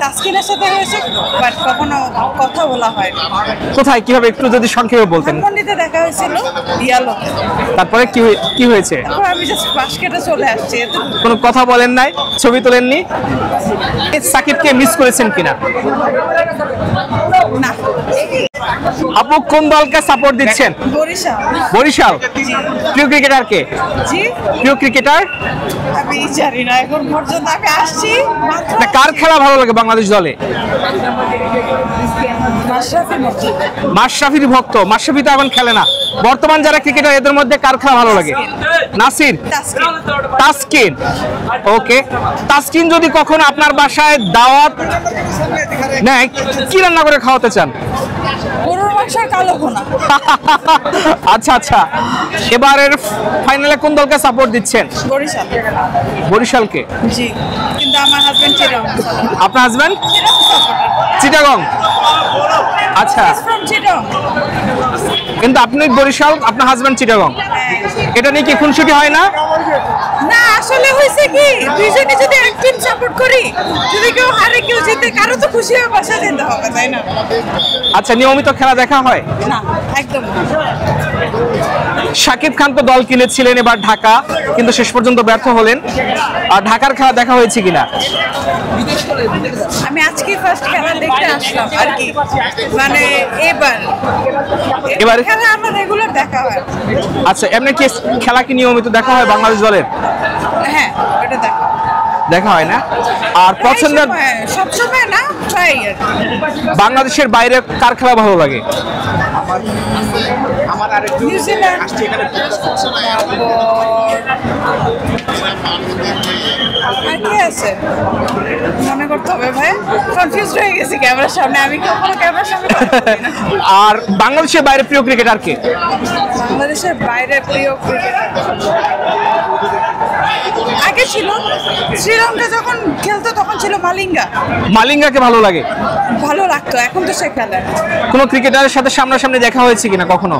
তাসকিনের সাথে হয়েছে, বাট কখনো কথা বলা হয়। কোথায়, কিভাবে একটু যদি সংক্ষেপে বলতেন। ধানমন্ডিতে দেখা হয়েছিল ইয়ালো। তারপরে কি হয়েছে? তারপর আমি জাস্ট পাশ কেটে চলে আসছি। কোনো কথা বলেন নাই, ছবি তোলেননি? সাকিবকে মিস করেছেন কিনা? না। আপু কোন দলকে সাপোর্ট দিচ্ছেন? বরিশাল। বরিশাল। প্রিয় ক্রিকেটার কে? জি, প্রিয় ক্রিকেটার আমি জানি না এখন পর্যন্ত। আমি আসছি মাত্র। না, কার খেলা ভালো লাগে বাংলাদেশ দলে? মাশরাফি মর্জি। মাশরাফির ভক্ত। মাশরাফি তো এখন খেলে না। বর্তমান যারা ক্রিকেটার এদের মধ্যে কার খেলা ভালো লাগে? নাসির, তাসকিন। তাসকিন। ওকে, তাসকিন যদি কখনো আপনার বাসায় দাওয়াত নেয়, কি রান্না করে খাওয়াতে চান? গরুর মাংস আর কালো ভুনা। আচ্ছা আচ্ছা, এবারের ফাইনালে কোন দলকে সাপোর্ট দিচ্ছেন? বরিশাল। বরিশালকে। জি, কিন্তু আমার হাজবেন্ড চিটাগং। আপনার হাজবেন্ড চিটাগং? আচ্ছা, ফ্রম চিটাগং। কিন্তু আপনি বরিশাল, আপনার হাজবেন্ড চিটাগং। এটা নিয়ে কি খুনসুটি হয় না? না, আসলে হয়েছে কি, দুইজনে যদি এক টিম সাপোর্ট করি, যদি কেউ হারে কেউ জিতে, কারো তো খুশি হয়ে বাসা যেতে হবে, তাই না? আচ্ছা, নিয়মিত খেলা দেখা হয়? না, একদম না। শাকিব খান তো দল কিনেছিলেন এবার ঢাকা, কিন্তু শেষ পর্যন্ত ব্যর্থ হলেন। আর ঢাকার খেলা দেখা হয়েছে কিনা? আমি আজকে ফার্স্ট খেলা দেখতে আসলাম আর কি, মানে এবার খেলা আমার রেগুলার দেখা হয়। আচ্ছা, এমনি কি খেলা কি নিয়মিত দেখা হয় বাংলাদেশ দলের? হ্যাঁ, এটা দেখা হয় না। আর পছন্দের সব সময় না, প্রায় আর কি। বাংলাদেশের বাইরে কার খেলা ভালো লাগে? নিউজিল্যান্ড। আর কি আছে মনে করতে হবে ভাই, কনফিউজ হয়ে গেছি ক্যামেরার সামনে। আমি কখনো ক্যামেরার সামনে আর বাংলাদেশের বাইরে প্রিয় ক্রিকেটার কে? বাংলাদেশের বাইরে প্রিয় ক্রিকেটার আগে ছিল শ্রীলঙ্কা যখন খেলতো, তখন ছিল মালিঙ্গা। মালিঙ্গাকে ভালো লাগে? ভালো লাগতো, এখন তো সে খেলে। কোন ক্রিকেটারের সাথে সামনাসামনি দেখা হয়েছে কিনা কখনো?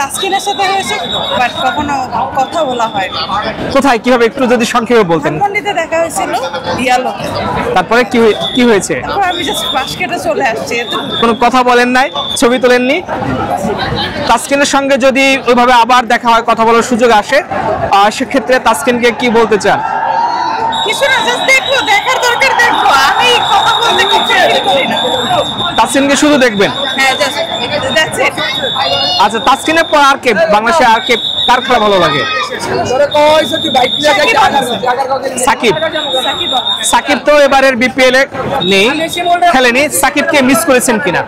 তাসকিনের সাথে হয়েছে, বাট কখনো কথা বলা হয়। কোথায়, কিভাবে একটু যদি সংক্ষেপে বলতেন। ধানমন্ডিতে দেখা হয়েছিল ইয়ালো। তারপরে কি হয়েছে? তারপর আমি জাস্ট পাশ কেটে চলে আসছি। কোনো কথা বলেন নাই, ছবি তোলেননি? তাসকিনের সঙ্গে যদি ওইভাবে আবার দেখা হয়, কথা বলার সুযোগ আসে, সেক্ষেত্রে তাসকিনকে কি বলতে চান? কিছু না, জাস্ট দেখবো, দেখার দরকার দেখবো। আমি কথা বলতে কিছু করি না। তাসকিনকে শুধু দেখবেন? হ্যাঁ, জাস্ট দ্যাটস ইট। আচ্ছা, তাসকিনের পর আর কে বাংলাদেশে, আর কে কার খেলা ভালো লাগে? সাকিব। সাকিব তো এবারের বিপিএল এ নেই, খেলেনি। সাকিবকে মিস করেছেন কিনা?